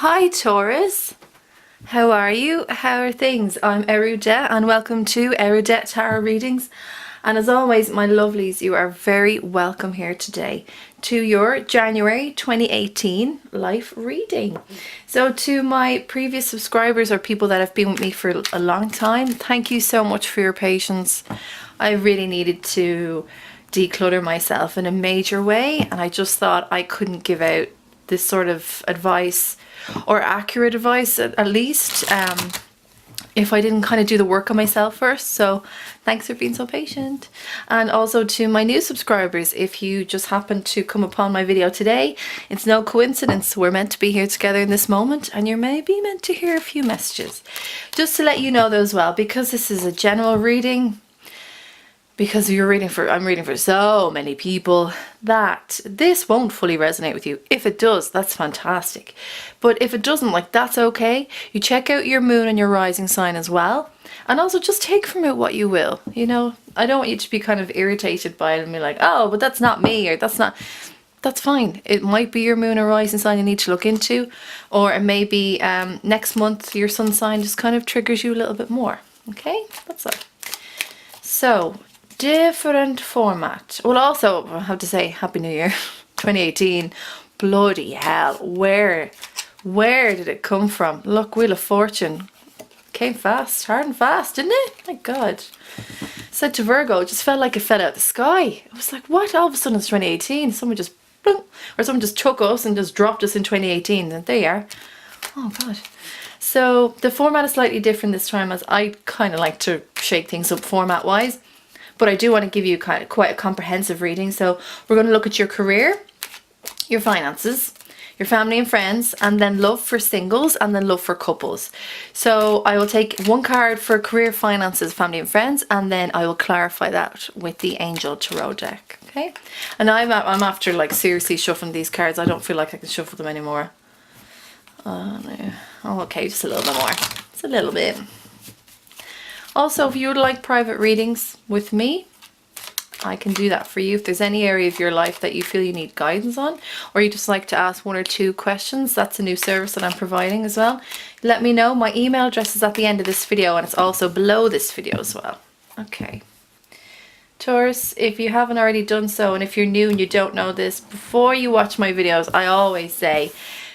Hi Taurus, how are you? How are things? I'm Eriu and welcome to Eriu Tarot Readings. And as always, my lovelies, you are very welcome here today to your January 2018 life reading. So to my previous subscribers or people that have been with me for a long time, thank you so much for your patience. I really needed to declutter myself in a major way, and I just thought I couldn't give out this sort of advice, or accurate advice at least, if I didn't kind of do the work on myself first. So thanks for being so patient. And also to my new subscribers, if you just happened to come upon my video today, it's no coincidence. We're meant to be here together in this moment, and you're maybe meant to hear a few messages. Just to let you know though as well, because this is a general reading, because I'm reading for so many people, that this won't fully resonate with you. If it does, that's fantastic. But if it doesn't, like, that's okay. You check out your moon and your rising sign as well. And also just take from it what you will. You know, I don't want you to be kind of irritated by it and be like, oh, but that's not me, or that's fine. It might be your moon or rising sign you need to look into, or it may be next month your sun sign just kind of triggers you a little bit more. Okay, that's all. So, different format. Well, also I have to say Happy New Year 2018. Bloody hell, where did it come from? Look, Wheel of Fortune came fast, hard and fast, didn't it? My God. Said to Virgo, it just felt like it fell out of the sky. I was like, what? All of a sudden it's 2018. Someone just boom, or someone just took us and just dropped us in 2018, and there you are. Oh God. So the format is slightly different this time, as I kind of like to shake things up format wise. But I do want to give you quite a comprehensive reading. So we're going to look at your career, your finances, your family and friends, and then love for singles, and then love for couples. So I will take one card for career, finances, family and friends, and then I will clarify that with the Angel Tarot deck. Okay? And I'm after like seriously shuffling these cards. I don't feel like I can shuffle them anymore. Oh no. Oh, okay, just a little bit more. Just a little bit. Also, if you would like private readings with me, I can do that for you. If there's any area of your life that you feel you need guidance on, or you just like to ask one or two questions, that's a new service that I'm providing as well. Let me know. My email address is at the end of this video, and it's also below this video as well. Okay. Taurus, if you haven't already done so, and if you're new and you don't know this, before you watch my videos, I always say,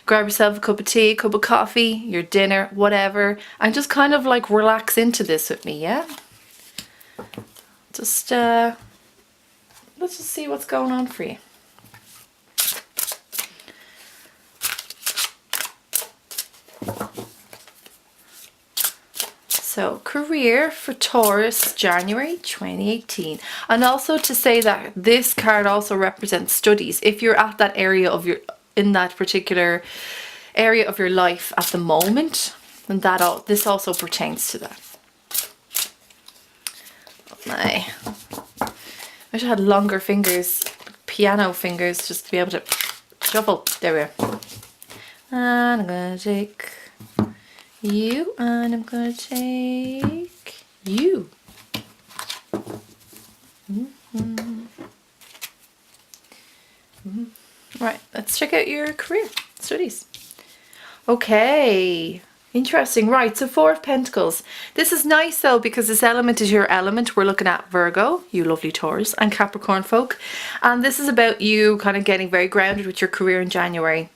grab yourself a cup of tea, a cup of coffee, your dinner, whatever, and just kind of like relax into this with me, yeah? Just, let's just see what's going on for you. So, career for Taurus, January 2018. And also to say that this card also represents studies. If you're at that area of in that particular area of your life at the moment, then this also pertains to that. Oh my. I wish I had longer fingers, piano fingers, just to be able to shuffle. There we are. And I'm going to take you, and I'm going to take you. Right, let's check out your career, studies. Okay, interesting. Right, so Four of Pentacles. This is nice though, because this element is your element. We're looking at Virgo, you lovely Taurus, and Capricorn folk. And this is about you kind of getting very grounded with your career in January.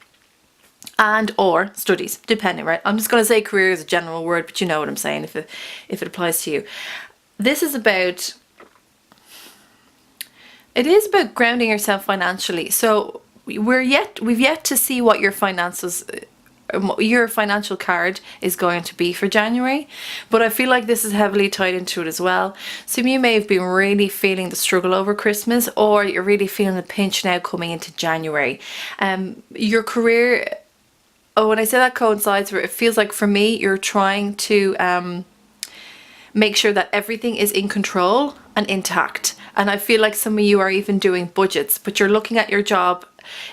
And or studies, depending, right? I'm just going to say career is a general word, but you know what I'm saying if it applies to you. This is about, it is about grounding yourself financially. So we've yet to see what your finances, your financial card is going to be for January, but I feel like this is heavily tied into it as well. Some of you may have been really feeling the struggle over Christmas, or you're really feeling the pinch now coming into January. Your career, when I say that coincides, it feels like for me you're trying to make sure that everything is in control and intact. And I feel like some of you are even doing budgets, but you're looking at your job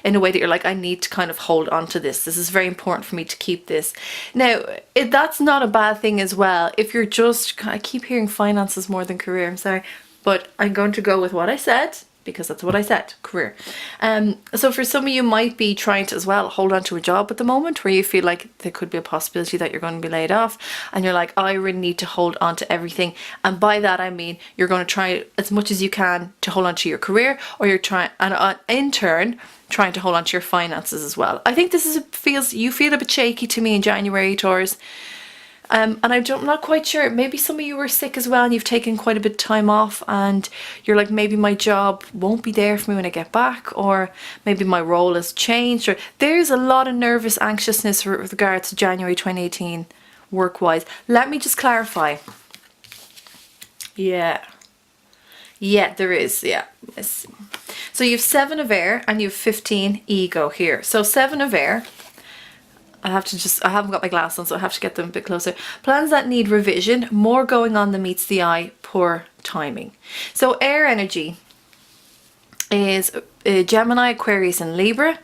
in a way that you're like, I need to kind of hold on to this. This is very important for me to keep this. Now, that's not a bad thing as well. If you're just, I keep hearing finances more than career, I'm sorry, but I'm going to go with what I said. because that's what I said, career. So for some of you might be trying to as well hold on to a job at the moment where you feel like there could be a possibility that you're going to be laid off, and you're like, I really need to hold on to everything. And by that I mean you're going to try as much as you can to hold on to your career, or you're trying, and in turn trying to hold on to your finances as well. I think this is you feel a bit shaky to me in January, Taurus. And I'm not quite sure, maybe some of you were sick as well and you've taken quite a bit of time off, and you're like, maybe my job won't be there for me when I get back, or maybe my role has changed, or there's a lot of nervous anxiousness with regards to January 2018 work-wise. Let me just clarify. Yeah, there is, yeah. So you have 7 of air and you have 15 ego here. So 7 of air, I haven't got my glass on, so I have to get them a bit closer. Plans that need revision, more going on than meets the eye, poor timing. So air energy is Gemini, Aquarius and Libra.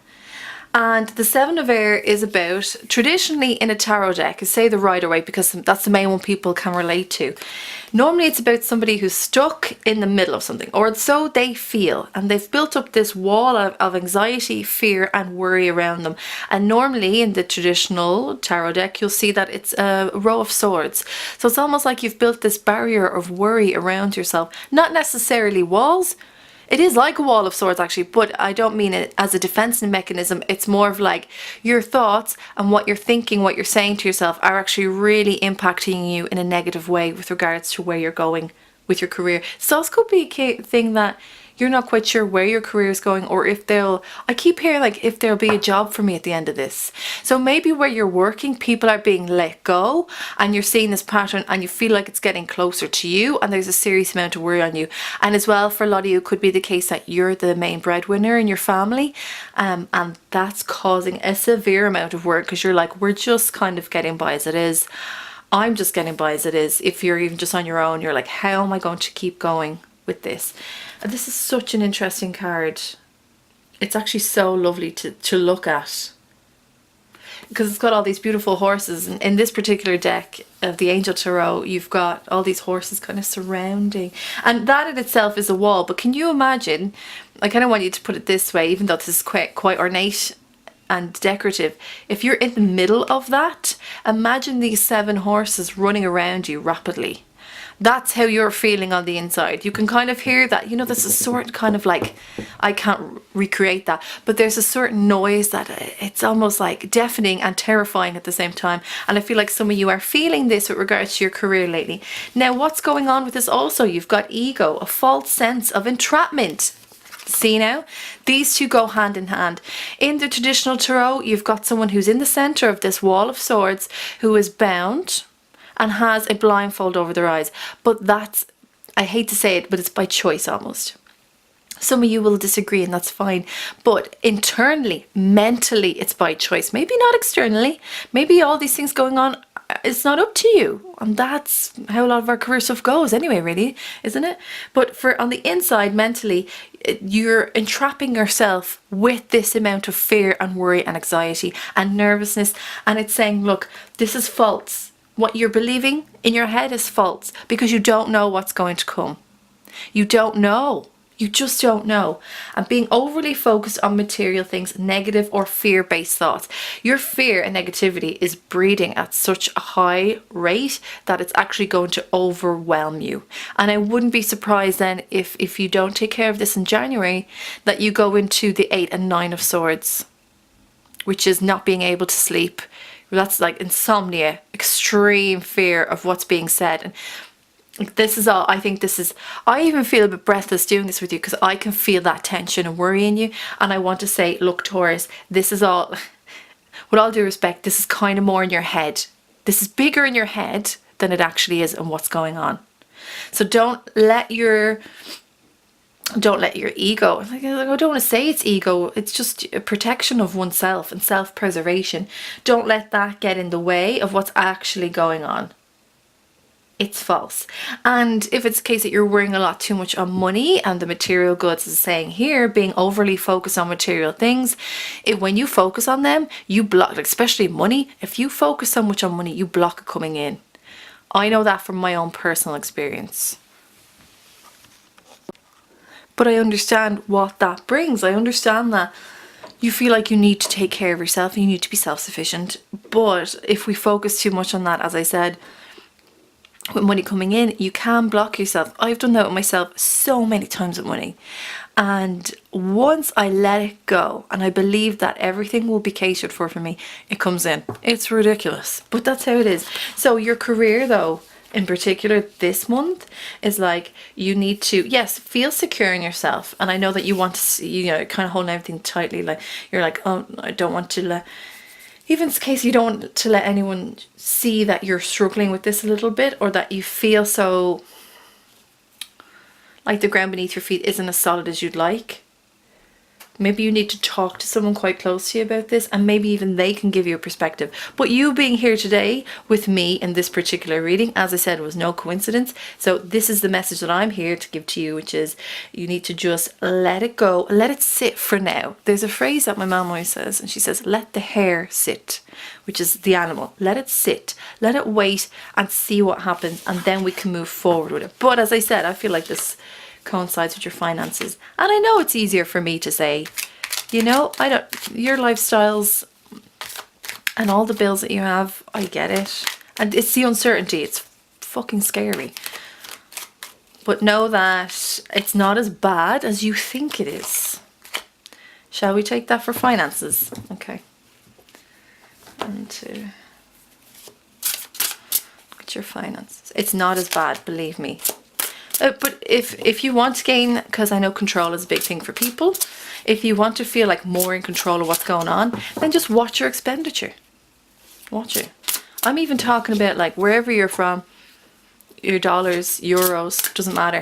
And the 7 of air is about, traditionally in a tarot deck, say the Rider-Waite, because that's the main one people can relate to. Normally it's about somebody who's stuck in the middle of something, or so they feel, and they've built up this wall of anxiety, fear and worry around them. And normally in the traditional tarot deck you'll see that it's a row of swords. So it's almost like you've built this barrier of worry around yourself. Not necessarily walls. It is like a wall of swords actually, but I don't mean it as a defensive mechanism. It's more of like your thoughts and what you're thinking, what you're saying to yourself are actually really impacting you in a negative way with regards to where you're going with your career. So this could be a thing that you're not quite sure where your career is going, or if I keep hearing like if there'll be a job for me at the end of this. So maybe where you're working, people are being let go and you're seeing this pattern and you feel like it's getting closer to you and there's a serious amount of worry on you. And as well, for a lot of you, it could be the case that you're the main breadwinner in your family, and that's causing a severe amount of work because you're like, we're just kind of getting by as it is. I'm just getting by as it is. If you're even just on your own, you're like, how am I going to keep going with this? This is such an interesting card. It's actually so lovely to look at because it's got all these beautiful horses, and in this particular deck of the Angel Tarot you've got all these horses kind of surrounding, and that in itself is a wall. But can you imagine, I kind of want you to put it this way, even though this is quite ornate and decorative, if you're in the middle of that, imagine these 7 horses running around you rapidly. That's how you're feeling on the inside. You can kind of hear that, you know, there's a sort kind of like, I can't recreate that, but there's a certain noise that it's almost like deafening and terrifying at the same time. And I feel like some of you are feeling this with regards to your career lately. Now, what's going on with this also? You've got ego, a false sense of entrapment. See now? These two go hand in hand. In the traditional tarot, you've got someone who's in the center of this wall of swords who is bound and has a blindfold over their eyes. But that's, I hate to say it, but it's by choice almost. Some of you will disagree and that's fine. But internally, mentally, it's by choice. Maybe not externally. Maybe all these things going on, it's not up to you. And that's how a lot of our career stuff goes anyway, really, isn't it? But for on the inside, mentally, you're entrapping yourself with this amount of fear and worry and anxiety and nervousness. And it's saying, look, this is false. What you're believing in your head is false because you don't know what's going to come. You don't know. You just don't know. And being overly focused on material things, negative or fear-based thoughts. Your fear and negativity is breeding at such a high rate that it's actually going to overwhelm you. And I wouldn't be surprised then if you don't take care of this in January, that you go into the 8 and 9 of Swords, which is not being able to sleep. That's like insomnia, extreme fear of what's being said. And this is all, I think this is, I even feel a bit breathless doing this with you because I can feel that tension and worry in you. And I want to say, look, Taurus, this is all, with all due respect, this is kind of more in your head. This is bigger in your head than it actually is and what's going on. So don't let your ego, I don't want to say it's ego, it's just a protection of oneself and self-preservation. Don't let that get in the way of what's actually going on. It's false. And if it's the case that you're worrying a lot too much on money and the material goods, is saying here, being overly focused on material things, when you focus on them, you block, especially money. If you focus so much on money, you block it coming in. I know that from my own personal experience. But I understand what that brings. I understand that you feel like you need to take care of yourself and you need to be self-sufficient. But if we focus too much on that, as I said, with money coming in, you can block yourself. I've done that with myself so many times with money. And once I let it go and I believe that everything will be catered for me, it comes in. It's ridiculous, but that's how it is. So your career though, in particular this month, is like you need to, yes, feel secure in yourself. And I know that you want to see, you know, kind of holding everything tightly, like you're like, oh, I don't want to let, even in case you don't want to let anyone see that you're struggling with this a little bit, or that you feel so like the ground beneath your feet isn't as solid as you'd like. Maybe you need to talk to someone quite close to you about this, and maybe even they can give you a perspective. But you being here today with me in this particular reading, as I said, was no coincidence. So this is the message that I'm here to give to you, which is you need to just let it go, let it sit for now. There's a phrase that my mum always says, and she says, let the hare sit, which is the animal. Let it sit, let it wait and see what happens, and then we can move forward with it. But as I said, I feel like this coincides with your finances, and I know it's easier for me to say, you know, I don't, your lifestyles and all the bills that you have, I get it, and it's the uncertainty, it's fucking scary, but know that it's not as bad as you think it is. Shall we take that for finances? Okay, and to look at your finances, it's not as bad, believe me. But if you want to gain, because I know control is a big thing for people, if you want to feel like more in control of what's going on, then just watch your expenditure. Watch it. I'm even talking about like wherever you're from, your dollars, euros, doesn't matter.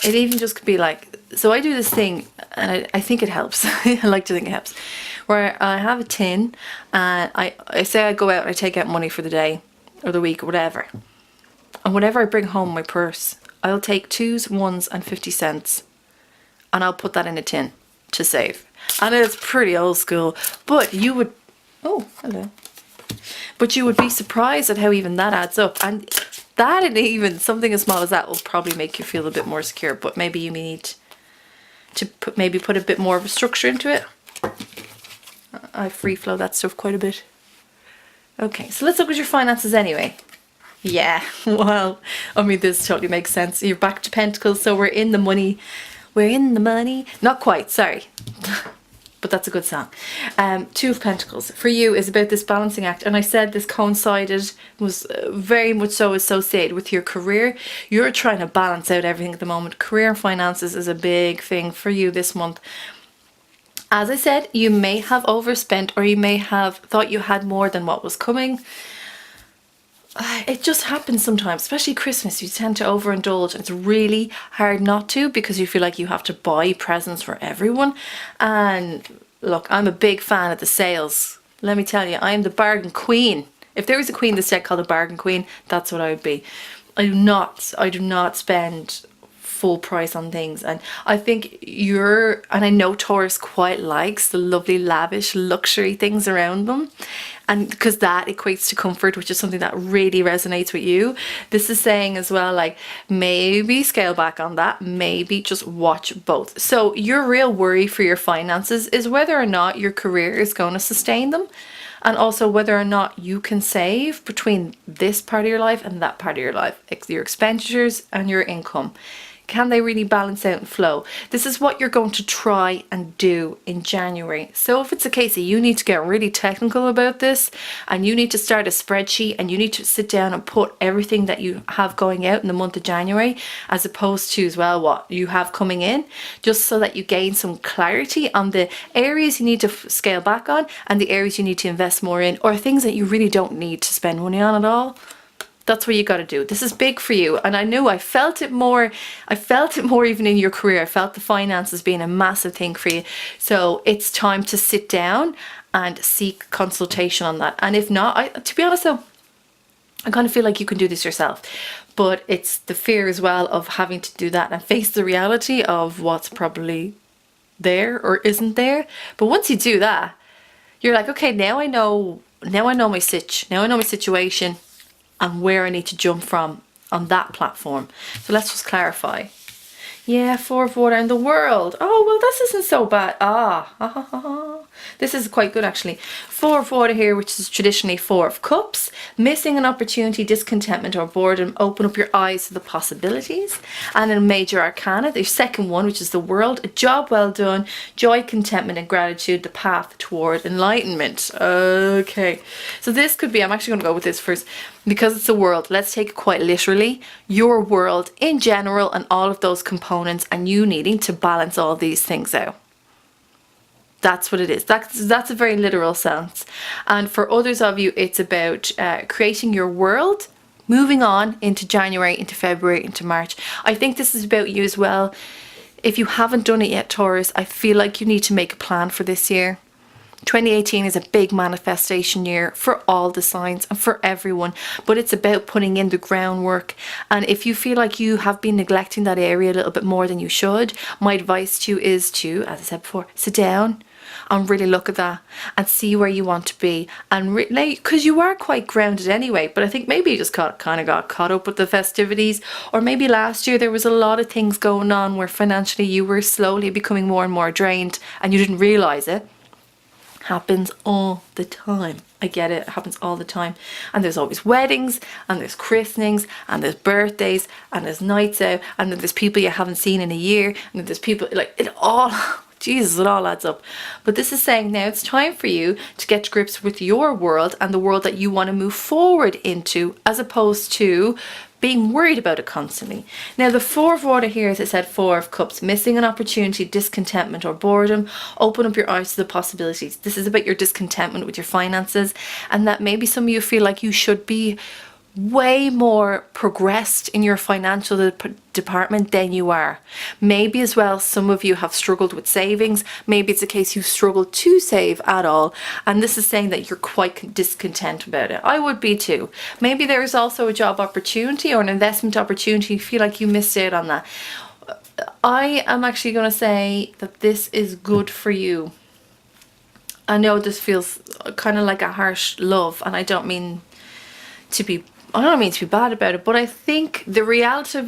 It even just could be like, so I do this thing, and I think it helps. I like to think it helps, where I have a tin, and I say I go out and I take out money for the day or the week or whatever. And whenever I bring home my purse, I'll take 2s, 1s and 50 cents, and I'll put that in a tin to save. And it's pretty old school, but you would, oh, hello. But you would be surprised at how even that adds up. And that, and even something as small as that, will probably make you feel a bit more secure. But maybe you need to put a bit more of a structure into it. I free flow that stuff quite a bit. Okay, so let's look at your finances anyway. Yeah, well, I mean, this totally makes sense. You're back to Pentacles, so we're in the money. We're in the money. Not quite, sorry. But that's a good song. 2 of Pentacles for you is about this balancing act. And I said this coincided, was very much so associated with your career. You're trying to balance out everything at the moment. Career and finances is a big thing for you this month. As I said, you may have overspent, or you may have thought you had more than what was coming. It just happens sometimes, especially Christmas. You tend to overindulge. It's really hard not to, because you feel like you have to buy presents for everyone. And look, I'm a big fan of the sales. Let me tell you, I'm the bargain queen. If there was a queen this deck called a bargain queen, that's what I would be. I do not spend full price on things, and I think and I know Taurus quite likes the lovely lavish luxury things around them, and because that equates to comfort, which is something that really resonates with you. This is saying as well, like, maybe scale back on that, maybe just watch both. So your real worry for your finances is whether or not your career is going to sustain them, and also whether or not you can save between this part of your life and that part of your life, your expenditures and your income. Can they really balance out and flow? This is what you're going to try and do in January. So if it's a case that you need to get really technical about this, and you need to start a spreadsheet, and you need to sit down and put everything that you have going out in the month of January, as opposed to as well what you have coming in, just so that you gain some clarity on the areas you need to scale back on, and the areas you need to invest more in, or things that you really don't need to spend money on at all. That's what you got to do. This is big for you. And I knew I felt it more even in your career. I felt the finances being a massive thing for you. So it's time to sit down and seek consultation on that. And if not, to be honest though, I kind of feel like you can do this yourself. But it's the fear as well of having to do that and face the reality of what's probably there or isn't there. But once you do that, you're like, okay, now I know my situation and where I need to jump from on that platform. So let's just clarify. Yeah, 4 of water in the world. Oh, well, this isn't so bad. This is quite good, actually. 4 of water here, which is traditionally 4 of cups. Missing an opportunity, discontentment, or boredom. Open up your eyes to the possibilities. And in major arcana, the second one, which is the world. A job well done. Joy, contentment, and gratitude. The path toward enlightenment. Okay. So this could be, I'm actually going to go with this first. Because it's the world, let's take it quite literally. Your world in general and all of those components, and you needing to balance all these things out. That's what it is. That's a very literal sense. And for others of you, it's about creating your world, moving on into January, into February, into March. I think this is about you as well. If you haven't done it yet, Taurus, I feel like you need to make a plan for this year. 2018 is a big manifestation year for all the signs and for everyone, but it's about putting in the groundwork. And if you feel like you have been neglecting that area a little bit more than you should, my advice to you is to, as I said before, sit down and really look at that and see where you want to be. And really, because you are quite grounded anyway, but I think maybe you just kind of got caught up with the festivities, or maybe last year there was a lot of things going on where financially you were slowly becoming more and more drained and you didn't realize it. Happens all the time. I get it. It happens all the time. And there's always weddings, and there's christenings, and there's birthdays, and there's nights out, and then there's people you haven't seen in a year, and then there's people, like, it all, Jesus, it all adds up. But this is saying now it's time for you to get to grips with your world and the world that you want to move forward into, as opposed to being worried about it constantly. Now, the 4 of water here, as I said, 4 of cups. Missing an opportunity, discontentment, or boredom. Open up your eyes to the possibilities. This is about your discontentment with your finances, and that maybe some of you feel like you should be way more progressed in your financial department than you are. Maybe as well, some of you have struggled with savings. Maybe it's a case you've struggled to save at all, and this is saying that you're quite discontent about it. I would be too. Maybe there's also a job opportunity or an investment opportunity. You feel like you missed out on that. I am actually going to say that this is good for you. I know this feels kind of like a harsh love, and I don't mean to be bad about it, but I think the reality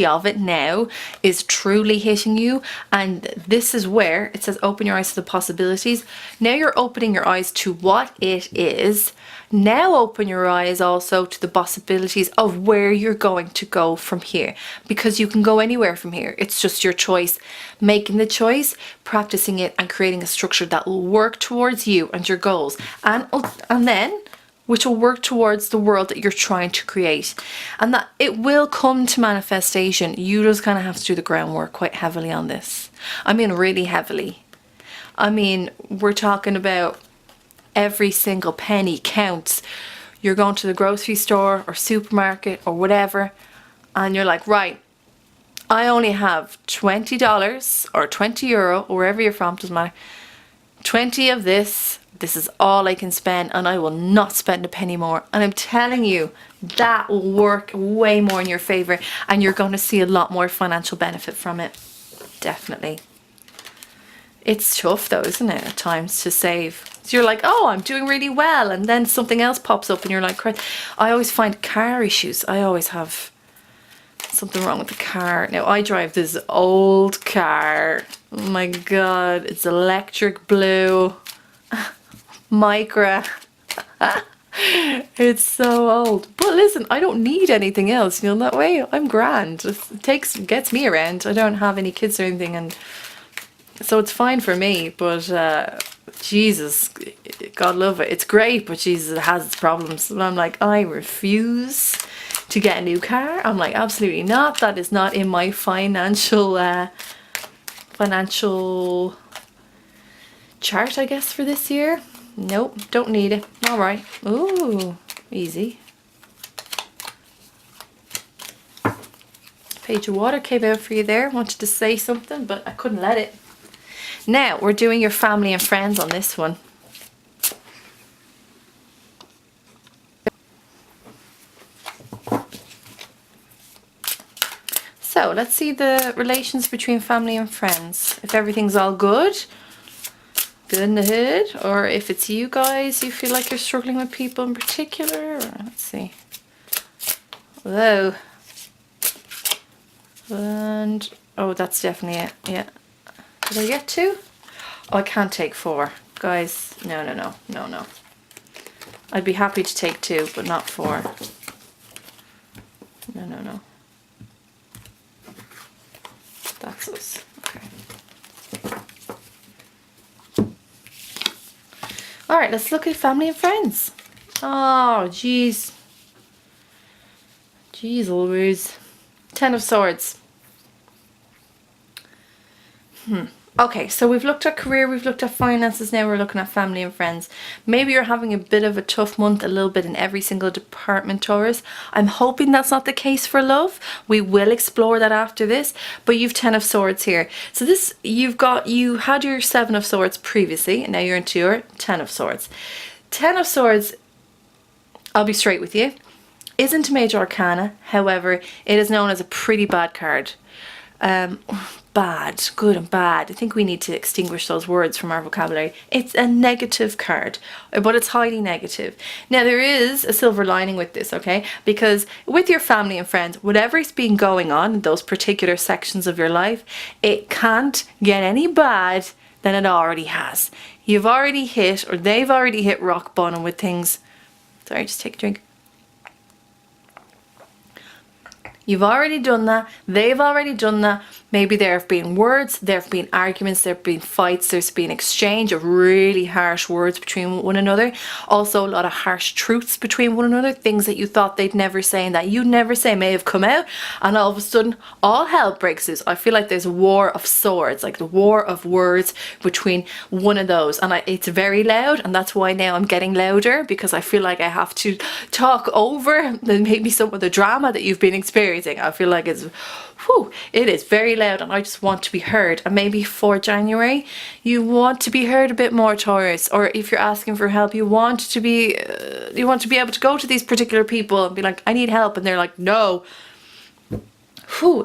of it now is truly hitting you. And this is where it says open your eyes to the possibilities. Now you're opening your eyes to what it is. Now open your eyes also to the possibilities of where you're going to go from here, because you can go anywhere from here. It's just your choice. Making the choice, practicing it, and creating a structure that will work towards you and your goals, and then which will work towards the world that you're trying to create, and that it will come to manifestation. You just kind of have to do the groundwork quite heavily on this. I mean, really heavily. I mean, we're talking about every single penny counts. You're going to the grocery store or supermarket or whatever, and you're like, right, I only have $20 or €20 or wherever you're from, doesn't matter, 20 of this. This is all I can spend, and I will not spend a penny more. And I'm telling you, that will work way more in your favor, and you're going to see a lot more financial benefit from it. Definitely. It's tough though, isn't it, at times to save. So you're like, oh, I'm doing really well, and then something else pops up and you're like, Christ. I always find car issues. I always have something wrong with the car. Now, I drive this old car. Oh my God, it's electric blue. Micra. It's so old, but listen, I don't need anything else, you know, that way I'm grand. It gets me around. I don't have any kids or anything, and so it's fine for me. But Jesus, God love it, it's great, but Jesus, it has its problems. And I'm like, I refuse to get a new car. I'm like, absolutely not. That is not in my financial chart, I guess, for this year. Nope, don't need it. All right. Ooh, easy. Page of water came out for you there. Wanted to say something, but I couldn't let it. Now, we're doing your family and friends on this one. So, let's see the relations between family and friends. If everything's all good in the hood, or if it's you guys, you feel like you're struggling with people in particular. Or, let's see. Hello. And, oh, that's definitely it. Yeah. Did I get 2? Oh, I can't take 4. Guys, no. I'd be happy to take 2, but not 4. No. That's us. Okay. Alright, let's look at family and friends. Oh, jeez. Jeez Louise. 10 of Swords. Okay, so we've looked at career, we've looked at finances, now we're looking at family and friends. Maybe you're having a bit of a tough month, a little bit in every single department, Taurus. I'm hoping that's not the case for love. We will explore that after this, but you've 10 of Swords here. So this, you had your 7 of Swords previously, and now you're into your 10 of Swords. 10 of Swords, I'll be straight with you, isn't a major arcana. However, it is known as a pretty bad card. Bad, good and bad. I think we need to extinguish those words from our vocabulary. It's a negative card, but it's highly negative. Now there is a silver lining with this, okay? Because with your family and friends, whatever's been going on in those particular sections of your life, it can't get any bad than it already has. You've already hit, or they've already hit rock bottom with things. Sorry, just take a drink. You've already done that. They've already done that. Maybe there have been words, there have been arguments, there have been fights, there's been exchange of really harsh words between one another. Also a lot of harsh truths between one another. Things that you thought they'd never say and that you'd never say may have come out. And all of a sudden, all hell breaks loose. I feel like there's a war of swords, like the war of words between one of those. And it's very loud, and that's why now I'm getting louder, because I feel like I have to talk over maybe some of the drama that you've been experiencing. I feel like it's, it is very loud, and I just want to be heard. And maybe for January, you want to be heard a bit more, Taurus. Or if you're asking for help, you want to be able to go to these particular people and be like, I need help, and they're like, no.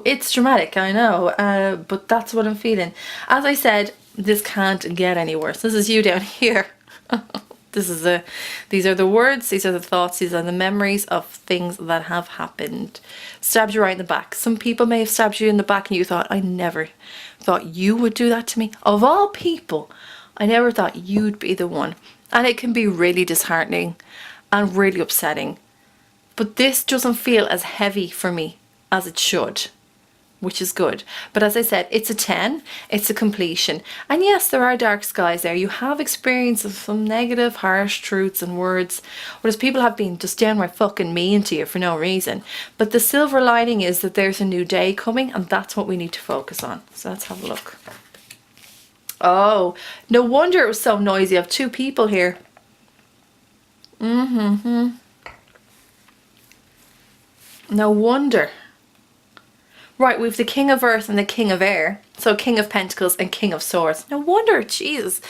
It's dramatic, I know, but that's what I'm feeling. As I said, this can't get any worse. This is you down here. These are the words, these are the thoughts, these are the memories of things that have happened. Stabbed you right in the back. Some people may have stabbed you in the back and you thought, I never thought you would do that to me. Of all people, I never thought you'd be the one. And it can be really disheartening and really upsetting. But this doesn't feel as heavy for me as it should, which is good. But as I said, it's a 10, it's a completion. And yes, there are dark skies there. You have experience of some negative, harsh truths and words, whereas people have been just downright fucking mean to you for no reason. But the silver lining is that there's a new day coming, and that's what we need to focus on. So let's have a look. Oh, no wonder it was so noisy. I have 2 people here. No wonder. Right, we've the King of Earth and the King of Air. So King of Pentacles and King of Swords. No wonder, Jesus.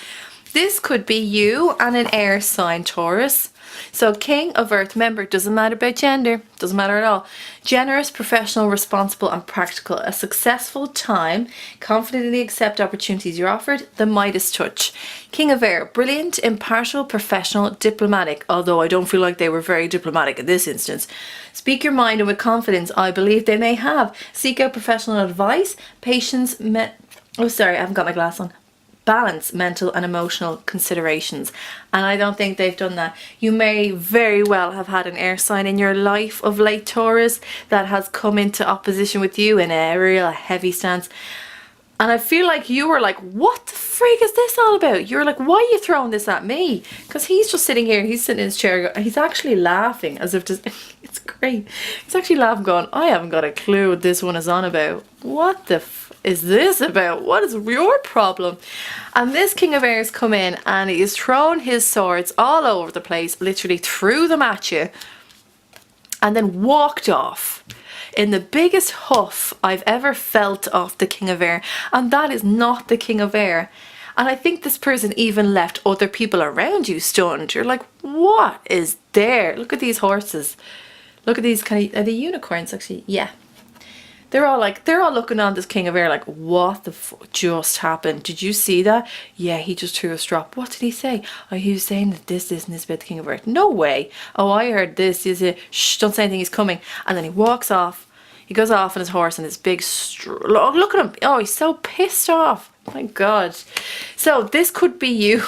This could be you and an air sign, Taurus. So King of Earth, remember, it doesn't matter about gender. Doesn't matter at all. Generous, professional, responsible and practical. A successful time. Confidently accept opportunities you're offered. The Midas touch. King of Air, brilliant, impartial, professional, diplomatic. Although I don't feel like they were very diplomatic in this instance. Speak your mind, and with confidence, I believe they may have. Seek out professional advice. Patience, oh sorry, I haven't got my glass on. Balance mental and emotional considerations, and I don't think they've done that. You may very well have had an air sign in your life of late, Taurus, that has come into opposition with you in a real heavy stance, and I feel like you were like, what the freak is this all about? You were like, why are you throwing this at me? Because he's just sitting here, he's sitting in his chair, he's actually laughing as if just it's great. He's actually laughing going, I haven't got a clue what this one is on about. What the is this about? What is your problem? And this King of Air has come in and he has thrown his swords all over the place, literally threw them at you, and then walked off in the biggest huff I've ever felt off the King of Air. And that is not the King of Air. And I think this person even left other people around you stunned. You're like, what is there? Look at these horses. Look at these are they unicorns actually? Yeah. They're all looking on this King of Air like, what the fuck just happened? Did you see that? Yeah, he just threw a strop. What did he say? Oh, he was saying that this and this about the King of Earth. No way. Oh, I heard this. Shh, don't say anything, he's coming. And then he walks off. He goes off on his horse and this big look at him. Oh, he's so pissed off. My God. So this could be you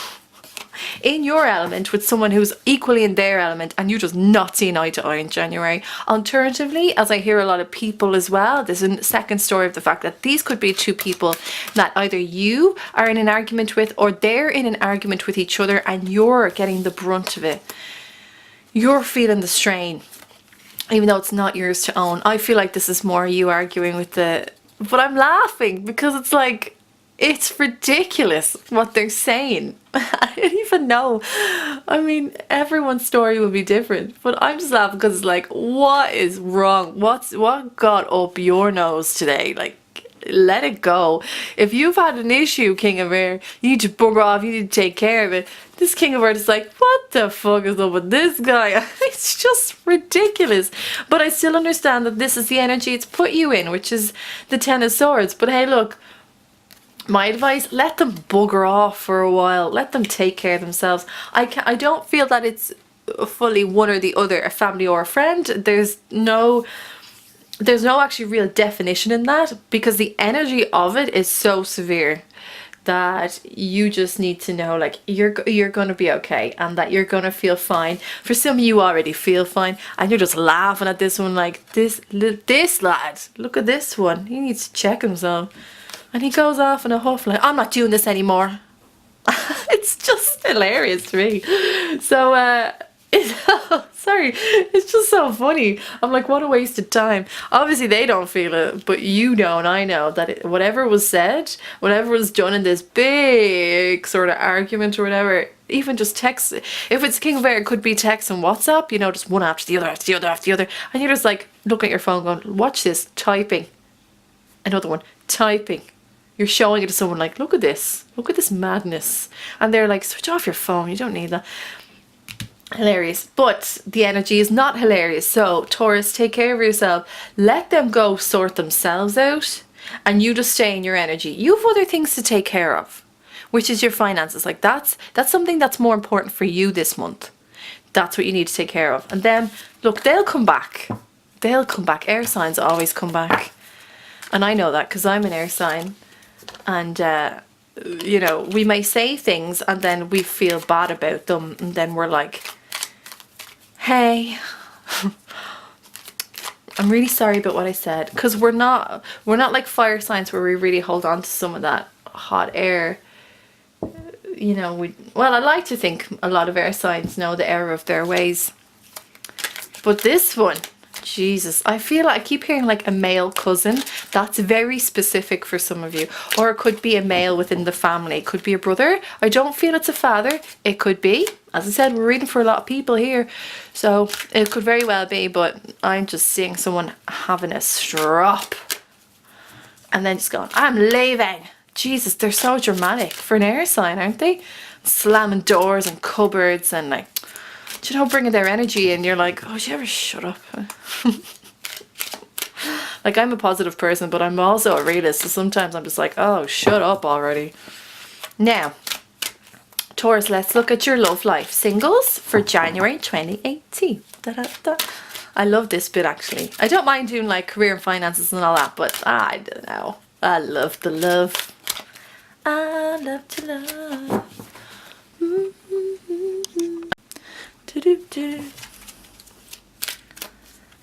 in your element with someone who's equally in their element, and you're just not seeing eye to eye in January. Alternatively, as I hear a lot of people as well, there's a second story of the fact that these could be two people that either you are in an argument with or they're in an argument with each other, and you're getting the brunt of it. You're feeling the strain, even though it's not yours to own. I feel like this is more you arguing with but I'm laughing because it's like, it's ridiculous what they're saying. I don't even know. I mean, everyone's story will be different, but I'm just laughing because it's like, what is wrong? What got up your nose today? Like, let it go. If you've had an issue, King of Air, you need to bugger off. You need to take care of it. This King of Earth is like, what the fuck is up with this guy? It's just ridiculous. But I still understand that this is the energy it's put you in, which is the Ten of Swords. But hey, look, my advice, let them bugger off for a while. Let them take care of themselves. I don't feel that it's fully one or the other, a family or a friend. There's no actually real definition in that, because the energy of it is so severe that you just need to know, like, you're going to be okay, and that you're going to feel fine. For some, you already feel fine, and you're just laughing at this one like, this lad, look at this one, he needs to check himself. And he goes off in a huff like, I'm not doing this anymore. It's just hilarious to me. So, sorry, it's just so funny. I'm like, what a waste of time. Obviously they don't feel it, but you know and I know that whatever was said, whatever was done in this big sort of argument or whatever, even just text, if it's King of Air, it could be text and WhatsApp, you know, just one after the other, after the other, after the other, and you're just like looking at your phone going, watch this, typing. Another one, typing. You're showing it to someone like, look at this madness. And they're like, switch off your phone, you don't need that. Hilarious. But the energy is not hilarious. So Taurus, take care of yourself. Let them go sort themselves out, and you just stay in your energy. You have other things to take care of, which is your finances. Like, that's something that's more important for you this month. That's what you need to take care of. And then, look, they'll come back. They'll come back. Air signs always come back. And I know that because I'm an air sign. And, you know, we may say things and then we feel bad about them. And then we're like, hey, I'm really sorry about what I said. Because we're not like fire signs where we really hold on to some of that hot air. You know, well, I like to think a lot of air signs know the error of their ways. But this one, Jesus, I feel like I keep hearing like a male cousin. That's very specific for some of you. Or it could be a male within the family. It could be a brother. I don't feel it's a father. It could be. As I said, we're reading for a lot of people here. So it could very well be, but I'm just seeing someone having a strop. And then just going, I'm leaving. Jesus, they're so dramatic for an air sign, aren't they? Slamming doors and cupboards and like, do you know, bringing their energy in. You're like, oh, do you ever shut up? Like, I'm a positive person, but I'm also a realist, so sometimes I'm just like, oh, shut up already. Now, Taurus, let's look at your love life. Singles for January 2018. Da, da, da. I love this bit, actually. I don't mind doing like career and finances and all that, but I don't know. I love the love. I love to love. Do-do-do.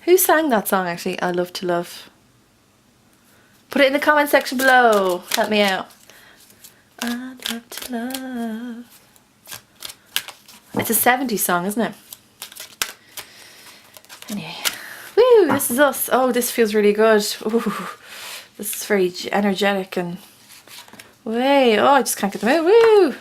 Who sang that song, actually? I love to love. Put it in the comment section below. Help me out. I love to love. It's a 70s song, isn't it? Anyway. Woo, this is us. Oh, this feels really good. Ooh, this is very energetic and... Way. Oh, I just can't get them out. Woo!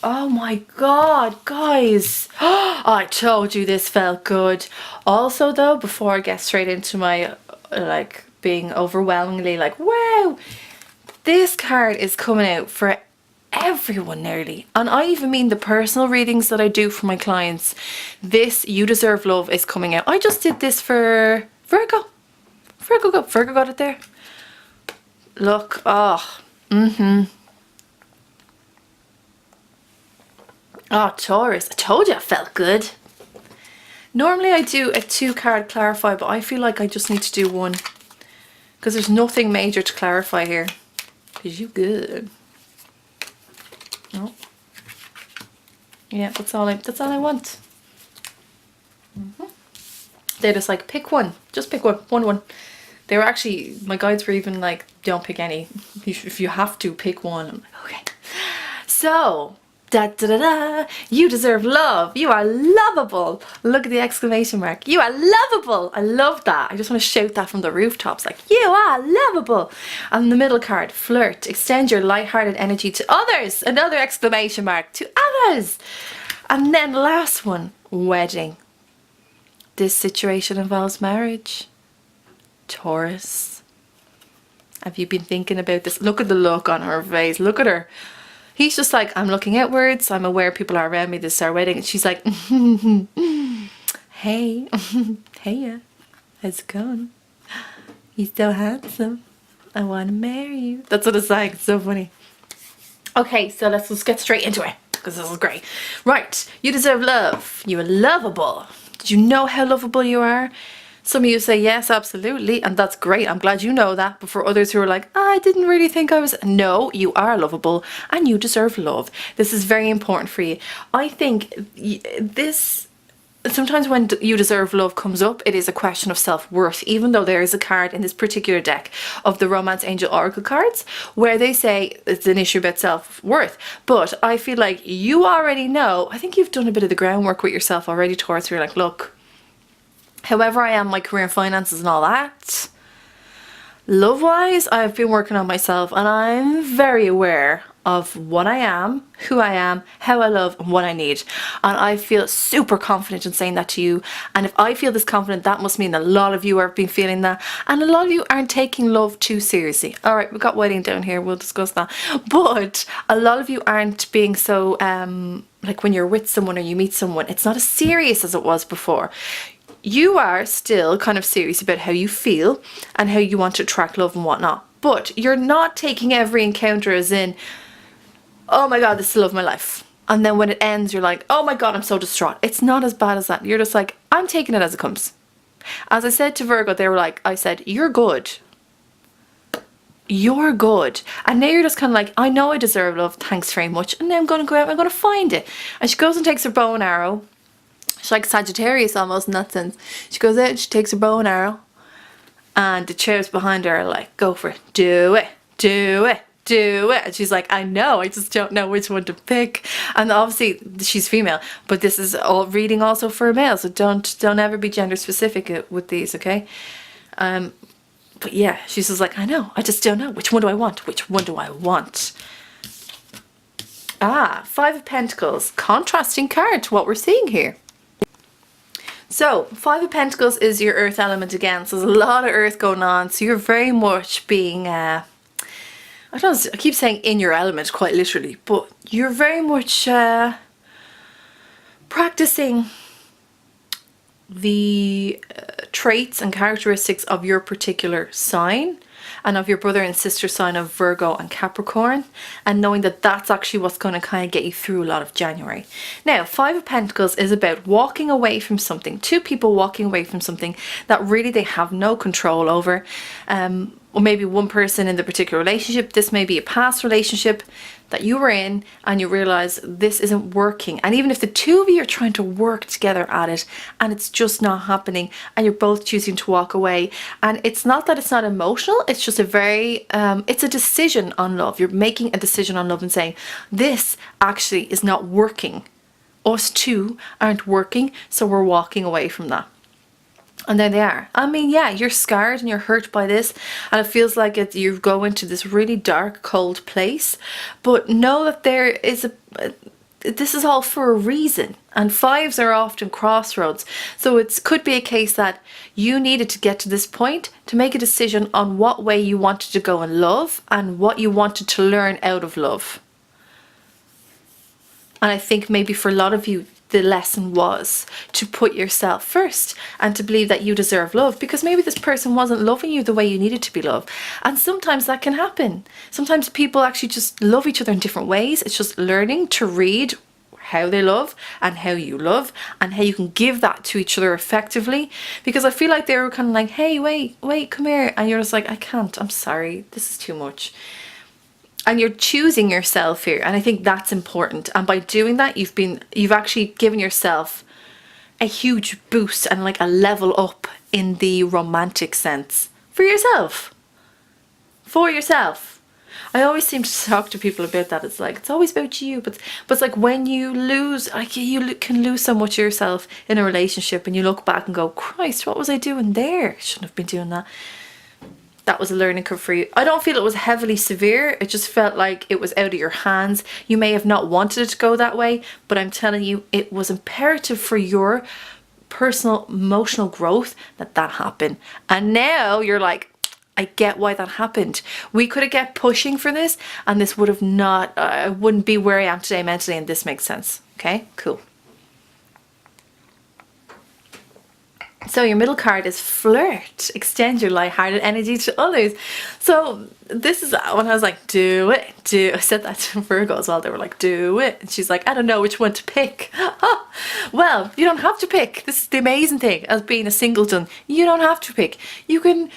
Oh my God, guys. Oh, I told you this felt good. Also though, before I get straight into my, like, being overwhelmingly like, wow, this card is coming out for everyone nearly. And I even mean the personal readings that I do for my clients. This You Deserve Love is coming out. I just did this for Virgo. Virgo got it there. Look, oh, Oh, Taurus. I told you I felt good. Normally I do a 2-card clarify, but I feel like I just need to do one. Because there's nothing major to clarify here. Because you good. Oh. Yeah, that's all I want. They're just like, pick one. Just pick one. They were actually, my guides were even like, don't pick any. If you have to, pick one. I'm like, okay. So, da da da da, you deserve love. You are lovable. Look at the exclamation mark. You are lovable. I love that. I just want to shout that from the rooftops. Like, you are lovable. And the middle card, flirt. Extend your light-hearted energy to others. Another exclamation mark, to others. And then last one, wedding. This situation involves marriage. Taurus. Have you been thinking about this? Look at the look on her face. Look at her. He's just like, I'm looking outwards. I'm aware people are around me. This is our wedding. And she's like, hey. Hey, how's it going? He's so handsome. I want to marry you. That's what it's like. It's so funny. Okay, so let's just get straight into it, because this is great. Right, you deserve love. You are lovable. Did you know how lovable you are? Some of you say yes, absolutely, and that's great. I'm glad you know that. But for others who are like, I didn't really think I was... No, you are lovable and you deserve love. This is very important for you. I think this... Sometimes when you deserve love comes up, it is a question of self-worth, even though there is a card in this particular deck of the Romance Angel Oracle cards where they say it's an issue about self-worth. But I feel like you already know, I think you've done a bit of the groundwork with yourself already, Taurus. You're like, look, however I am, my career and finances and all that, love-wise, I've been working on myself and I'm very aware of what I am, who I am, how I love, and what I need. And I feel super confident in saying that to you. And if I feel this confident, that must mean a lot of you have been feeling that. And a lot of you aren't taking love too seriously. All right, we've got wedding down here. We'll discuss that. But a lot of you aren't being so, like when you're with someone or you meet someone, it's not as serious as it was before. You are still kind of serious about how you feel and how you want to attract love and whatnot. But you're not taking every encounter as in, oh my God, this is the love of my life. And then when it ends, you're like, oh my God, I'm so distraught. It's not as bad as that. You're just like, I'm taking it as it comes. As I said to Virgo, they were like, I said, you're good. You're good. And now you're just kind of like, I know I deserve love. Thanks very much. And now I'm going to go out and I'm going to find it. And she goes and takes her bow and arrow. She's like Sagittarius almost in that sense. She goes out and she takes her bow and arrow. And the chairs behind her are like, go for it. Do it. Do it. Do it. And she's like, I know, I just don't know which one to pick. And obviously she's female, but this is all reading also for a male, so don't ever be gender specific with these, okay? But yeah, she's just like, I know, I just don't know, which one do I want? Which one do I want? Ah, 5 of Pentacles, contrasting card to what we're seeing here. So 5 of Pentacles is your earth element again, so there's a lot of earth going on, so you're very much being I keep saying in your element quite literally, but you're very much practicing the traits and characteristics of your particular sign and of your brother and sister sign of Virgo and Capricorn, and knowing that that's actually what's going to kind of get you through a lot of January. Now, 5 of Pentacles is about walking away from something, 2 people walking away from something that really they have no control over. Or maybe one person in the particular relationship. This may be a past relationship that you were in and you realize this isn't working. And even if the 2 of you are trying to work together at it and it's just not happening and you're both choosing to walk away. And it's not that it's not emotional, it's just a very, it's a decision on love. You're making a decision on love and saying, this actually is not working. Us 2 aren't working, so we're walking away from that. And there they are. I mean, yeah, you're scarred and you're hurt by this and it feels like you go into this really dark, cold place. But know that there is this is all for a reason. And 5s are often crossroads. So it could be a case that you needed to get to this point to make a decision on what way you wanted to go in love and what you wanted to learn out of love. And I think maybe for a lot of you, the lesson was to put yourself first and to believe that you deserve love, because maybe this person wasn't loving you the way you needed to be loved. And sometimes that can happen. Sometimes people actually just love each other in different ways. It's just learning to read how they love and how you love and how you can give that to each other effectively. Because I feel like they were kind of like, hey, wait, come here. And you're just like, I can't, I'm sorry, this is too much. And you're choosing yourself here. And I think that's important. And by doing that, you've actually given yourself a huge boost and like a level up in the romantic sense for yourself. For yourself. I always seem to talk to people about that. It's like, it's always about you, but it's like when you lose, like you can lose so much of yourself in a relationship and you look back and go, Christ, what was I doing there? I shouldn't have been doing that. That was a learning curve for you. I don't feel it was heavily severe. It just felt like it was out of your hands. You may have not wanted it to go that way, but I'm telling you, it was imperative for your personal emotional growth that happened. And now you're like, I get why that happened. We could have kept pushing for this and this would have not, I wouldn't be where I am today mentally, and this makes sense. Okay, cool. So your middle card is flirt. Extend your light-hearted energy to others. So this is when I was like, do it. I said that to Virgo as well. They were like, do it. And she's like, I don't know which one to pick. Well, you don't have to pick. This is the amazing thing as being a singleton. You don't have to pick. You can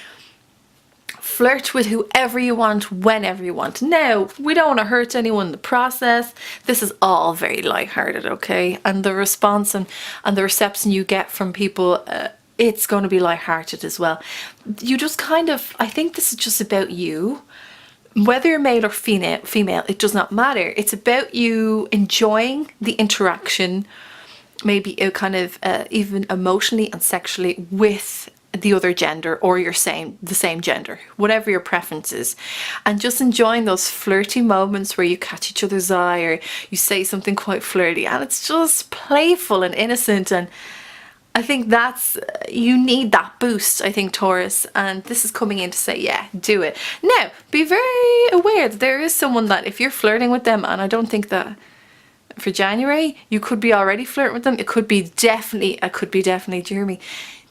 flirt with whoever you want, whenever you want. Now, we don't want to hurt anyone in the process. This is all very lighthearted, okay? And the response and the reception you get from people, it's going to be lighthearted as well. You just kind of, I think this is just about you. Whether you're male or female, it does not matter. It's about you enjoying the interaction, maybe kind of even emotionally and sexually with the other gender, or the same gender, whatever your preference is, and just enjoying those flirty moments where you catch each other's eye or you say something quite flirty and it's just playful and innocent. And I think you need that boost, I think, Taurus, and this is coming in to say, yeah, do it. Now, be very aware that there is someone that if you're flirting with them, and I don't think that for January, you could be already flirting with them. It could be definitely, Jeremy,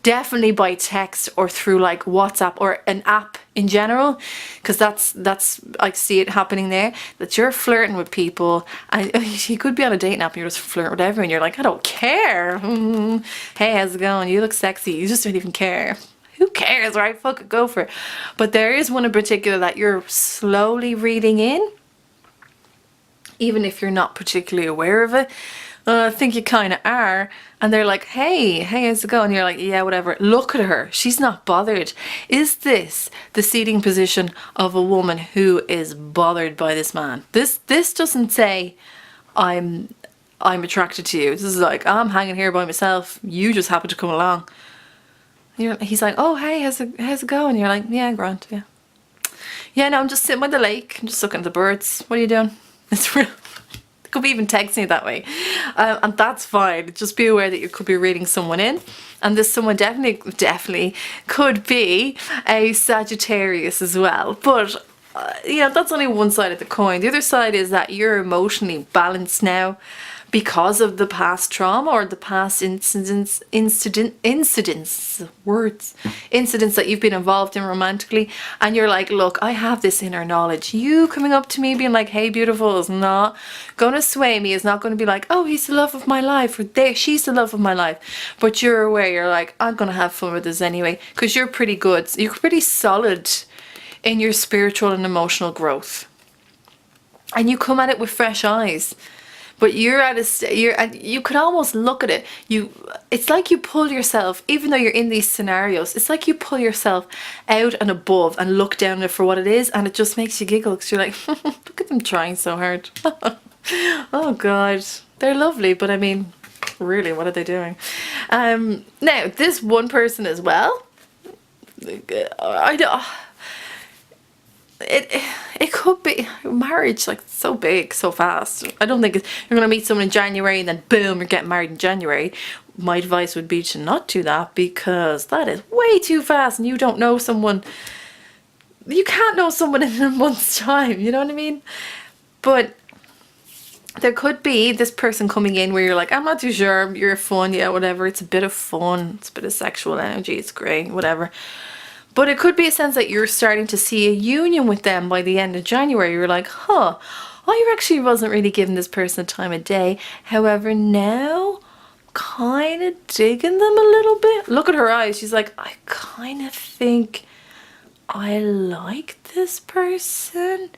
definitely by text or through like WhatsApp or an app in general, because that's I see it happening there, that you're flirting with people and you could be on a dating app and you're just flirting with everyone. You're like, I don't care. Hey, how's it going? You look sexy. You just don't even care. Who cares, right? Fuck it, go for it. But there is one in particular that you're slowly reading in, even if you're not particularly aware of it. I think you kind of are. And they're like, hey, how's it going? And you're like, yeah, whatever. Look at her. She's not bothered. Is this the seating position of a woman who is bothered by this man? This doesn't say, I'm attracted to you. This is like, I'm hanging here by myself. You just happen to come along. He's like, oh, hey, how's it going? And you're like, yeah, grand, yeah. Yeah, no, I'm just sitting by the lake. I'm just looking at the birds. What are you doing? It's real. Could be even texting it that way, and that's fine. Just be aware that you could be reading someone in, and this someone definitely could be a Sagittarius as well. But that's only one side of the coin. The other side is that you're emotionally balanced now because of the past trauma or the past incidents that you've been involved in romantically, and you're like, look, I have this inner knowledge. You coming up to me being like, hey, beautiful, is not going to sway me. Is not going to be like, oh, he's the love of my life, or she's the love of my life. But you're aware, you're like, I'm going to have fun with this anyway, because you're pretty good. You're pretty solid in your spiritual and emotional growth, and you come at it with fresh eyes. But you're at you could almost look at it. It's like you pull yourself, even though you're in these scenarios, it's like you pull yourself out and above and look down at it for what it is, and it just makes you giggle because you're like, look at them trying so hard. Oh God, they're lovely, but I mean, really, what are they doing? Now, this one person as well, I don't. It could be marriage, like so big, so fast. I don't think you're gonna meet someone in January and then boom, you're getting married in January. My advice would be to not do that, because that is way too fast, and you don't know someone. You can't know someone in a month's time. You know what I mean? But there could be this person coming in where you're like, I'm not too sure. You're fun, yeah, whatever. It's a bit of fun. It's a bit of sexual energy. It's great, whatever. But it could be a sense that you're starting to see a union with them by the end of January. You're like, huh, I actually wasn't really giving this person a time of day. However, now kind of digging them a little bit. Look at her eyes. She's like, I kind of think I like this person.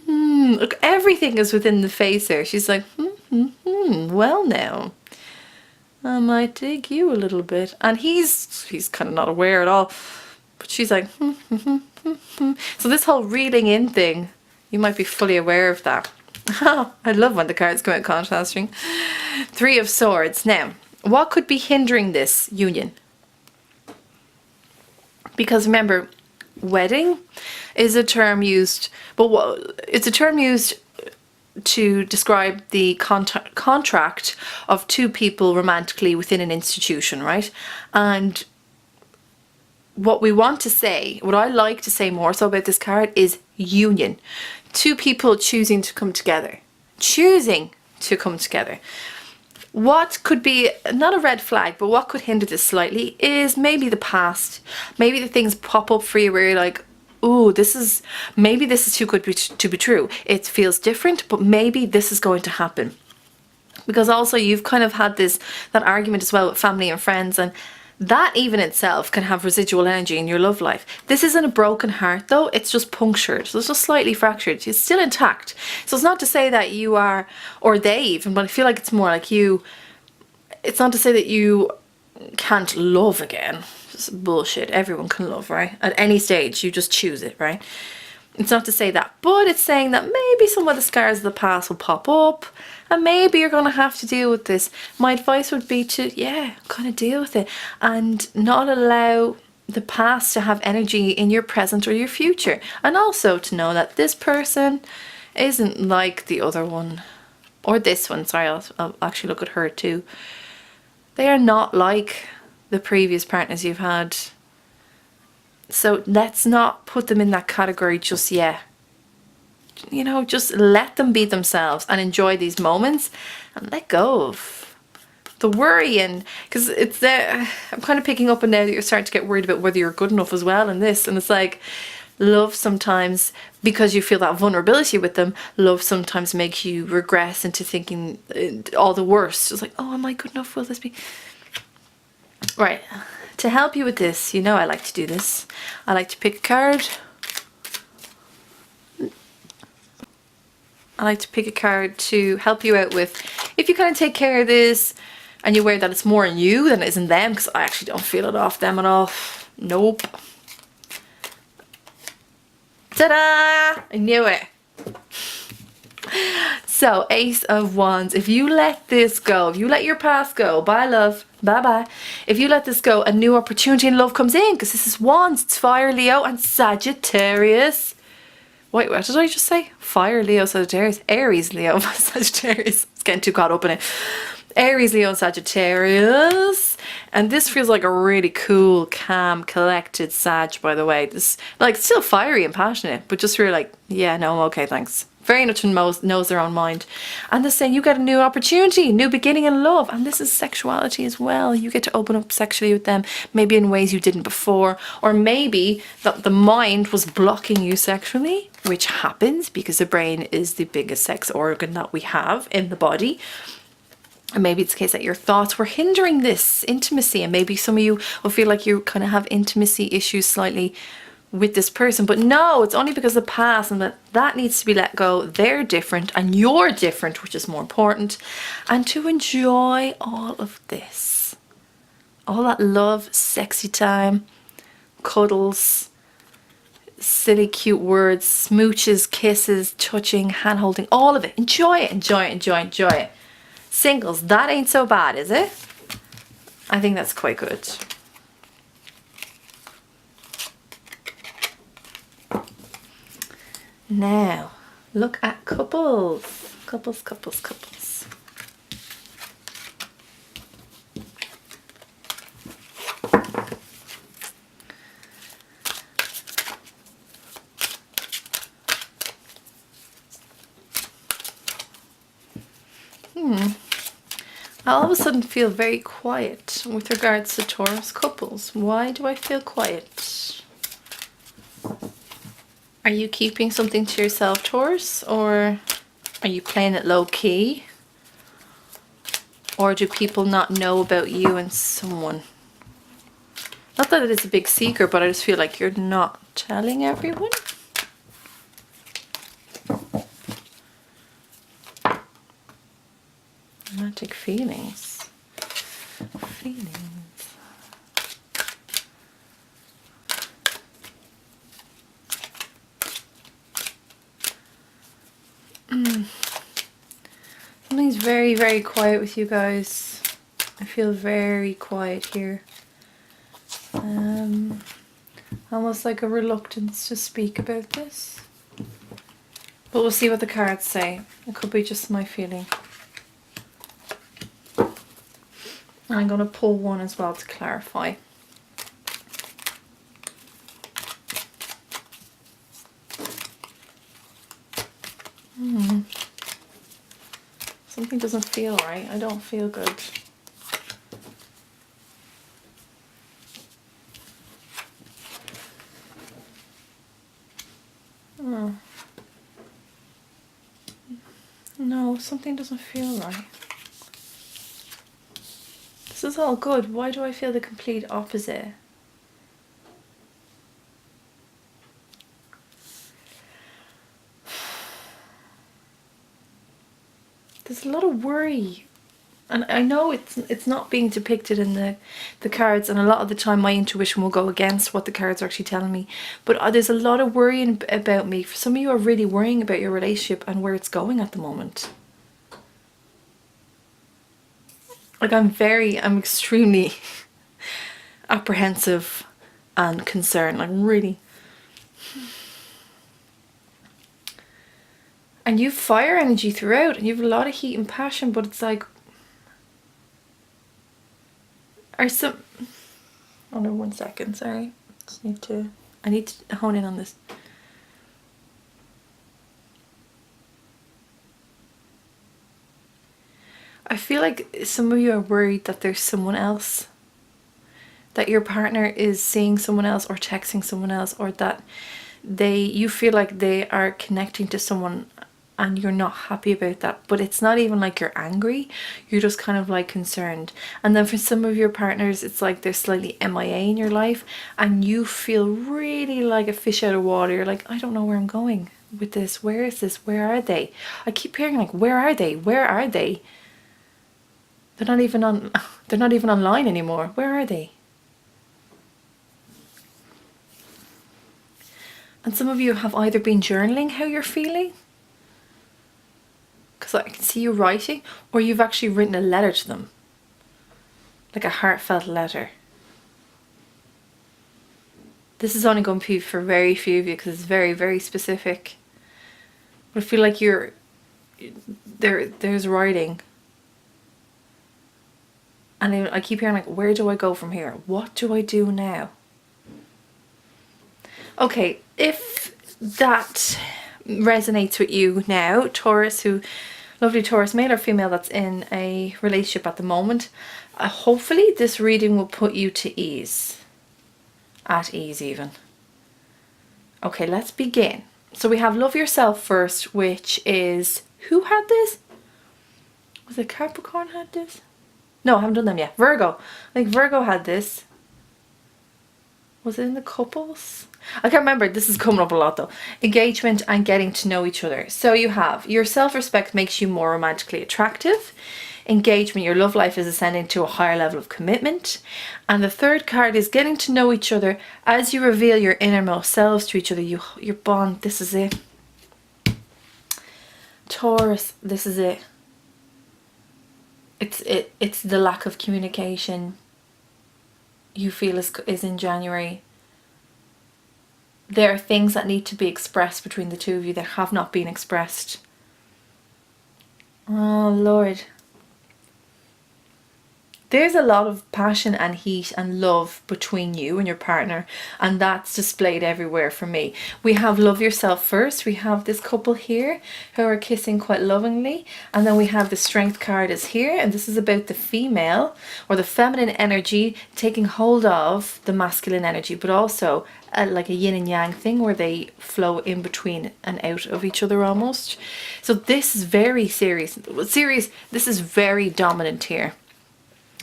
Look, everything is within the face there. She's like, well now, I might dig you a little bit. And he's kind of not aware at all. But she's like, So this whole reading in thing, you might be fully aware of that. I love when the cards come out contrasting. 3 of Swords. Now, what could be hindering this union? Because remember, wedding is a term used, it's a term used to describe the contract of 2 people romantically within an institution, right? And what we want to say, what I like to say more so about this card is union. 2 people choosing to come together. Choosing to come together. What could be, not a red flag, but what could hinder this slightly is maybe the past. Maybe the things pop up for you where you're like, ooh, maybe this is too good to be true. It feels different, but maybe this is going to happen. Because also you've kind of had that argument as well with family and friends, and that even itself can have residual energy in your love life. This isn't a broken heart though, it's just punctured. So it's just slightly fractured. It's still intact. So it's not to say that you are, or they even, but I feel like it's more like it's not to say that you can't love again. It's bullshit. Everyone can love, right? At any stage, you just choose it, right? It's not to say that, but it's saying that maybe some of the scars of the past will pop up and maybe you're going to have to deal with this. My advice would be to, kind of deal with it and not allow the past to have energy in your present or your future. And also to know that this person isn't like the other one or this one. Sorry, I'll actually look at her too. They are not like the previous partners you've had. So let's not put them in that category just yet. You know, just let them be themselves and enjoy these moments and let go of the worrying. Because it's there, I'm kind of picking up on now that you're starting to get worried about whether you're good enough as well in this. And it's like, love sometimes, because you feel that vulnerability with them, love sometimes makes you regress into thinking all the worst. It's like, oh, am I good enough? Will this be... Right. To help you with this, you know I like to do this. I like to pick a card. I like to pick a card to help you out with, if you kind of take care of this and you're aware that it's more in you than it is in them, because I actually don't feel it off them at all. Nope. Ta-da! I knew it. So, Ace of Wands. If you let this go, if you let your past go, bye love, bye-bye. If you let this go, a new opportunity in love comes in, because this is Wands. It's Fire, Leo, and Sagittarius. Wait, what did I just say? Fire, Leo, Sagittarius. Aries, Leo, Sagittarius. It's getting too caught up in it. Aries, Leo, and Sagittarius. And this feels like a really cool, calm, collected Sag, by the way. This, like, still fiery and passionate, but just really like, yeah, no, I'm okay, thanks. Very much knows their own mind. And they're saying you get a new opportunity, new beginning in love. And this is sexuality as well. You get to open up sexually with them, maybe in ways you didn't before. Or maybe that the mind was blocking you sexually, which happens because the brain is the biggest sex organ that we have in the body. And maybe it's the case that your thoughts were hindering this intimacy. And maybe some of you will feel like you kind of have intimacy issues slightly with this person, but no, it's only because of the past, and that needs to be let go. They're different and you're different, which is more important. And to enjoy all of this, all that love, sexy time, cuddles, silly cute words, smooches, kisses, touching, hand holding, all of it. Enjoy it, enjoy it, enjoy it, enjoy it. Singles, that ain't so bad, is it? I think that's quite good. Now, look at couples. Couples, couples, couples. I all of a sudden feel very quiet with regards to Taurus couples. Why do I feel quiet? Are you keeping something to yourself, Taurus, or Are you playing it low key? Or do people not know about you and someone? Not that it is a big secret, but I just feel like you're not telling everyone. Romantic feelings. Feelings. Something's very, very quiet with you guys. I feel very quiet here. Almost like a reluctance to speak about this. But we'll see what the cards say. It could be just my feeling. I'm going to pull one as well to clarify. Something doesn't feel right. I don't feel good. Oh. No, something doesn't feel right. This is all good. Why do I feel the complete opposite? There's a lot of worry. And I know it's not being depicted in the cards, and a lot of the time my intuition will go against what the cards are actually telling me. But there's a lot of worrying about me. For some of you are really worrying about your relationship and where it's going at the moment. Like I'm extremely apprehensive and concerned. I'm really... And you've fire energy throughout, and you have a lot of heat and passion, but it's like... Oh no, 1 second, sorry. I need to hone in on this. I feel like some of you are worried that there's someone else. That your partner is seeing someone else or texting someone else, or that you feel like they are connecting to someone and you're not happy about that. But it's not even like you're angry, you're just kind of like concerned. And then for some of your partners, it's like they're slightly MIA in your life and you feel really like a fish out of water. You're like, I don't know where I'm going with this. Where is this? Where are they? I keep hearing like, where are they? Where are they? They're not even online anymore. Where are they? And some of you have either been journaling how you're feeling, because I can see you writing, or you've actually written a letter to them. Like a heartfelt letter. This is only going to be for very few of you because it's very, very specific. But I feel like there's writing. And I keep hearing like, where do I go from here? What do I do now? Okay, if that resonates with you now, Taurus, lovely Taurus, male or female, that's in a relationship at the moment, hopefully this reading will put you to ease. At ease even. Okay, let's begin. So we have Love Yourself first, which is, who had this? Was it Capricorn had this? No, I haven't done them yet. Virgo. I think Virgo had this. Was it in the couples? I can't remember. This is coming up a lot though. Engagement and getting to know each other. So you have your self-respect makes you more romantically attractive. Engagement, your love life is ascending to a higher level of commitment. And the third card is getting to know each other as you reveal your innermost selves to each other. Your bond, this is it. Taurus, this is it. It's the lack of communication you feel is in January. There are things that need to be expressed between the two of you that have not been expressed. Oh Lord. There's a lot of passion and heat and love between you and your partner, and that's displayed everywhere for me. We have love yourself first. We have this couple here who are kissing quite lovingly, and then we have the strength card is here, and this is about the female or the feminine energy taking hold of the masculine energy, but also like a yin and yang thing where they flow in between and out of each other almost. So this is very serious. This is very dominant here.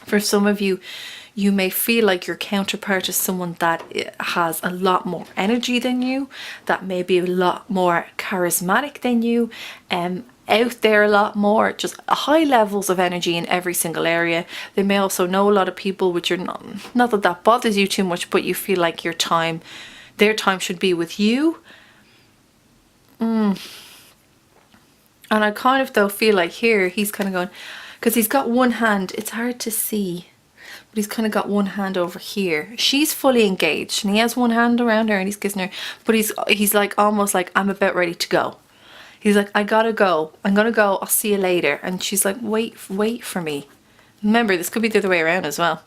For some of you, you may feel like your counterpart is someone that has a lot more energy than you, that may be a lot more charismatic than you, out there a lot more, just high levels of energy in every single area. They may also know a lot of people, which are not that that bothers you too much, but you feel like their time should be with you. And I kind of though feel like here he's kind of going, because he's got one hand, it's hard to see, but he's kind of got one hand over here. She's fully engaged and he has one hand around her and he's kissing her, but he's like almost like, I'm about ready to go. He's like, I gotta go, I'm gonna go, I'll see you later. And she's like, wait for me. Remember, this could be the other way around as well.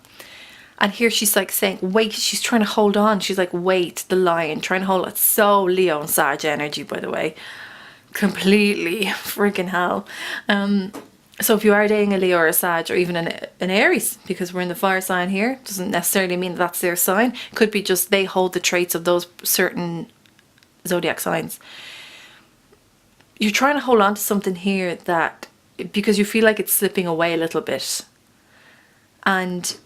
And here she's like saying, wait, she's trying to hold on. She's like, wait, the lion, trying to hold it. So Leo and Sag energy, by the way. Completely freaking hell. So if you are dating a Leo or a Sag or even an Aries, because we're in the fire sign here, doesn't necessarily mean that's their sign. It could be just they hold the traits of those certain zodiac signs. You're trying to hold on to something here that, because you feel like it's slipping away a little bit. And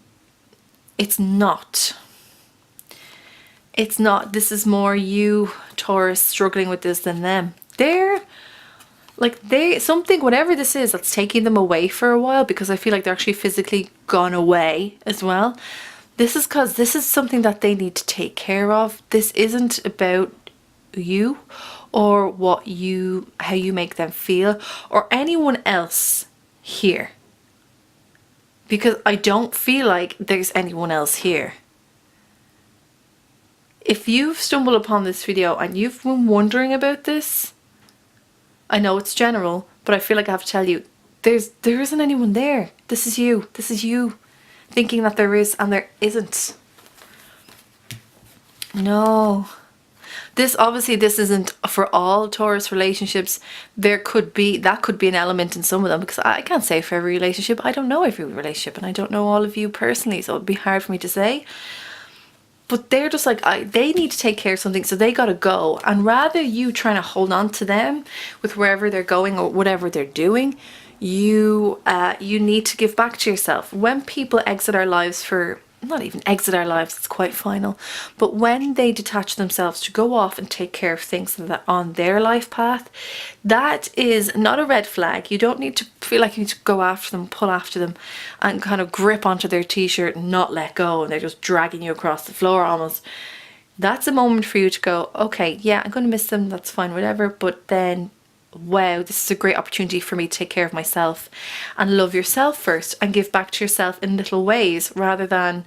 it's not. It's not. This is more you, Taurus, struggling with this than them. Something, whatever this is, that's taking them away for a while, because I feel like they're actually physically gone away as well. This is because this is something that they need to take care of. This isn't about you or how you make them feel or anyone else here. Because I don't feel like there's anyone else here. If you've stumbled upon this video and you've been wondering about this, I know it's general, but I feel like I have to tell you, there isn't anyone there. This is you. This is you thinking that there is and there isn't. No. This isn't for all Taurus relationships. That could be an element in some of them, because I can't say for every relationship. I don't know every relationship and I don't know all of you personally, so it'd be hard for me to say. But they're just like, they need to take care of something, so they gotta go. And rather you trying to hold on to them with wherever they're going or whatever they're doing, you need to give back to yourself. When people exit our lives not even exit our lives, it's quite final, but when they detach themselves to go off and take care of things that on their life path, that is not a red flag. You don't need to feel like you need to go after them, pull after them and kind of grip onto their t-shirt and not let go, and they're just dragging you across the floor almost. That's a moment for you to go, okay, yeah, I'm going to miss them, that's fine, whatever, but then wow, this is a great opportunity for me to take care of myself and love yourself first and give back to yourself in little ways rather than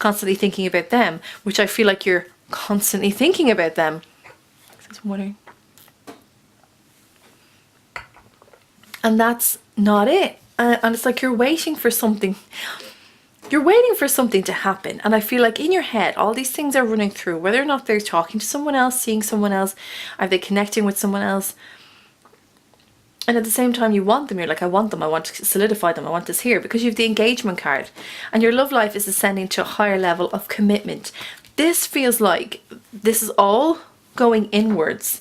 constantly thinking about them, which I feel like you're constantly thinking about them. And that's not it. And it's like you're waiting for something. You're waiting for something to happen. And I feel like in your head, all these things are running through, whether or not they're talking to someone else, seeing someone else, are they connecting with someone else? And at the same time you want them, you're like, I want them, I want to solidify them, I want this here, because you have the engagement card and your love life is ascending to a higher level of commitment. This feels like this is all going inwards.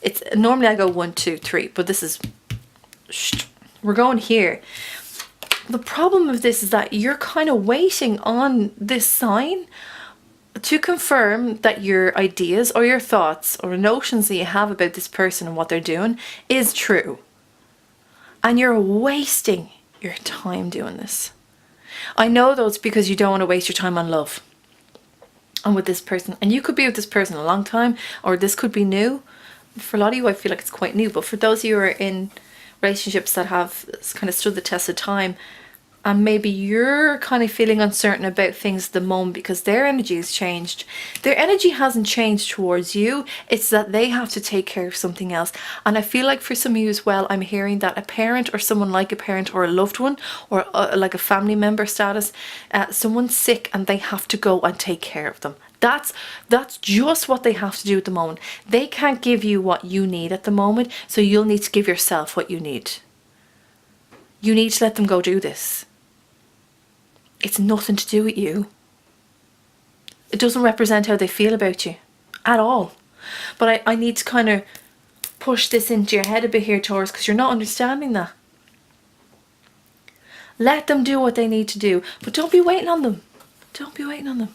It's normally I go 1, 2, 3, but this is, we're going here. The problem of this is that you're kind of waiting on this sign to confirm that your ideas or your thoughts or notions that you have about this person and what they're doing is true. And you're wasting your time doing this. I know though it's because you don't want to waste your time on love and with this person. And you could be with this person a long time, or this could be new. For a lot of you I feel like it's quite new, but for those of you who are in relationships that have kind of stood the test of time, And maybe you're kind of feeling uncertain about things at the moment because their energy has changed. Their energy hasn't changed towards you. It's that they have to take care of something else. And I feel like for some of you as well, I'm hearing that a parent or someone like a parent or a loved one or like a family member status, someone's sick and they have to go and take care of them. That's just what they have to do at the moment. They can't give you what you need at the moment, so you'll need to give yourself what you need. You need to let them go do this. It's nothing to do with you. It doesn't represent how they feel about you at all. But I need to kind of push this into your head a bit here, Taurus, because you're not understanding that. Let them do what they need to do, but don't be waiting on them. Don't be waiting on them.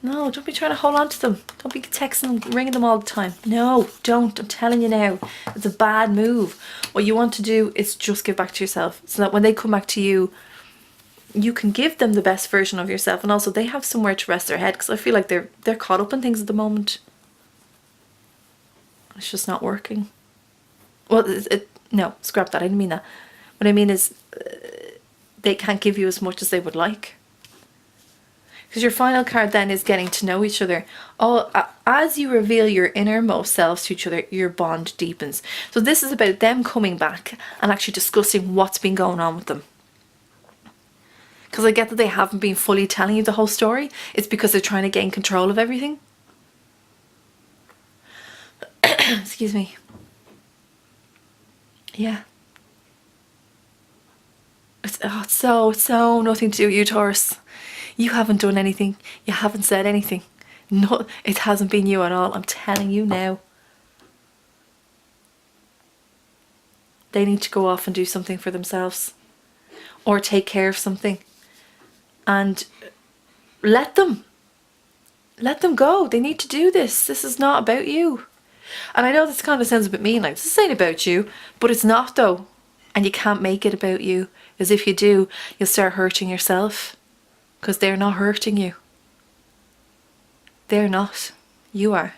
No, don't be trying to hold on to them. Don't be texting them, ringing them all the time. No, don't. I'm telling you now. It's a bad move. What you want to do is just give back to yourself so that when they come back to you, you can give them the best version of yourself, and also they have somewhere to rest their head, because I feel like they're caught up in things at the moment. It's just not working. Well, no, scrap that. I didn't mean that. What I mean is they can't give you as much as they would like. Because your final card then is getting to know each other. As you reveal your innermost selves to each other, your bond deepens. So this is about them coming back and actually discussing what's been going on with them. Because I get that they haven't been fully telling you the whole story. It's because they're trying to gain control of everything. Excuse me. Yeah. It's so nothing to do with you, Taurus. You haven't done anything. You haven't said anything. No, it hasn't been you at all. I'm telling you now. They need to go off and do something for themselves. Or take care of something. And let them go. They need to do this. This is not about you. And I know this kind of sounds a bit mean, like this ain't about you, but it's not though. And you can't make it about you, because if you do, you'll start hurting yourself, because they're not hurting you. They're not. You are.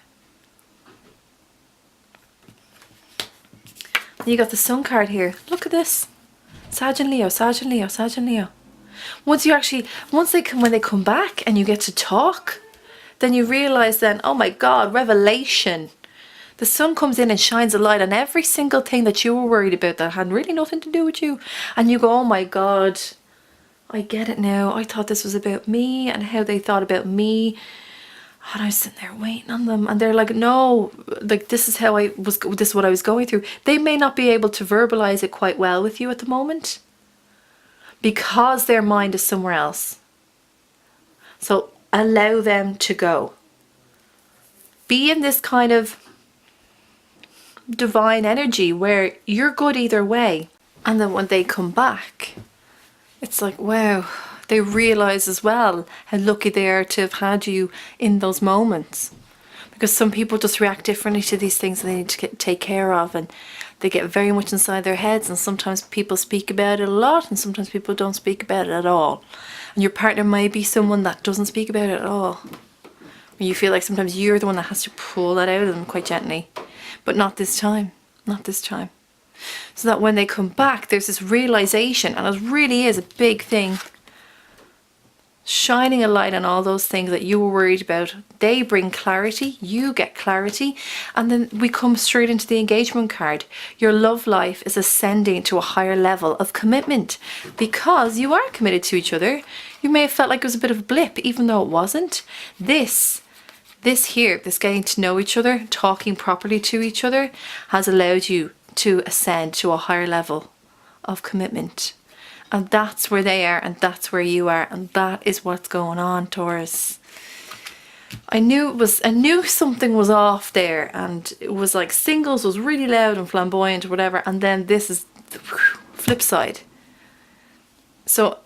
You got the Sun card here. Look at this. Sag and Leo, Sag and Leo, Sag and Leo. When they come back and you get to talk, then you realise then, oh my God, revelation. The sun comes in and shines a light on every single thing that you were worried about that had really nothing to do with you. And you go, oh my God, I get it now. I thought this was about me and how they thought about me. And I was sitting there waiting on them, and they're like, no, like this is what I was going through. They may not be able to verbalize it quite well with you at the moment, because their mind is somewhere else. So allow them to go. Be in this kind of divine energy where you're good either way. And then when they come back, it's like, wow, they realize as well how lucky they are to have had you in those moments. Because some people just react differently to these things, and they need to take care of, and they get very much inside their heads, and sometimes people speak about it a lot and sometimes people don't speak about it at all. And your partner might be someone that doesn't speak about it at all. And you feel like sometimes you're the one that has to pull that out of them quite gently. But not this time. Not this time. So that when they come back, there's this realization, and it really is a big thing, shining a light on all those things that you were worried about. They bring clarity, you get clarity, and then we come straight into the engagement card. Your love life is ascending to a higher level of commitment because you are committed to each other. You may have felt like it was a bit of a blip, even though it wasn't. This getting to know each other, talking properly to each other, has allowed you to ascend to a higher level of commitment. And that's where they are, and that's where you are, and that is what's going on, Taurus. I knew something was off there, and it was like singles was really loud and flamboyant or whatever, and then this is the flip side. So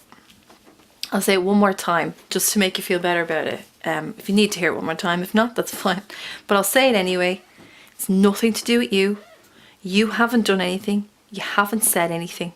I'll say it one more time just to make you feel better about it. If you need to hear it one more time, if not, that's fine. But I'll say it anyway. It's nothing to do with you. You haven't done anything. You haven't said anything.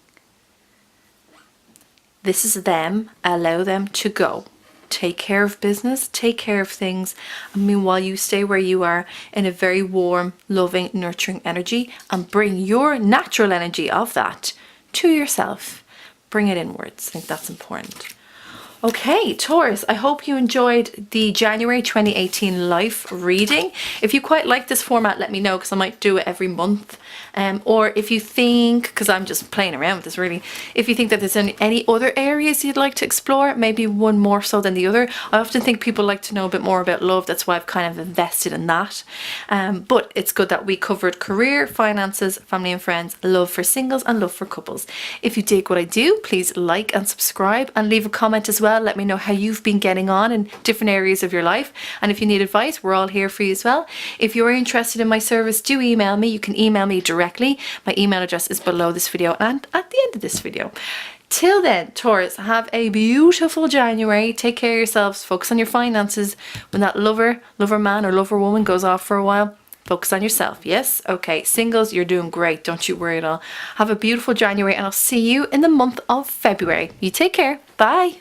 This is them. Allow them to go. Take care of business. Take care of things. And meanwhile, you stay where you are in a very warm, loving, nurturing energy, and bring your natural energy of that to yourself. bring it inwards. I think that's important. Okay, Taurus, I hope you enjoyed the January 2018 life reading. If you quite like this format, let me know, because I might do it every month. Or if you think, because I'm just playing around with this really, if you think that there's any other areas you'd like to explore, maybe one more so than the other. I often think people like to know a bit more about love. That's why I've kind of invested in that. But it's good that we covered career, finances, family and friends, love for singles and love for couples. If you dig what I do, please like and subscribe and leave a comment as well. Let me know how you've been getting on in different areas of your life, and if you need advice, we're all here for you as well. If you're interested in my service, do email me. You can email me directly. My email address is below this video and at the end of this video. Till then, Taurus, have a beautiful January. Take care of yourselves. Focus on your finances. When that lover man or lover woman goes off for a while, focus on yourself. Yes? Okay. Singles, you're doing great. Don't you worry at all. Have a beautiful January, and I'll see you in the month of February. You take care. Bye.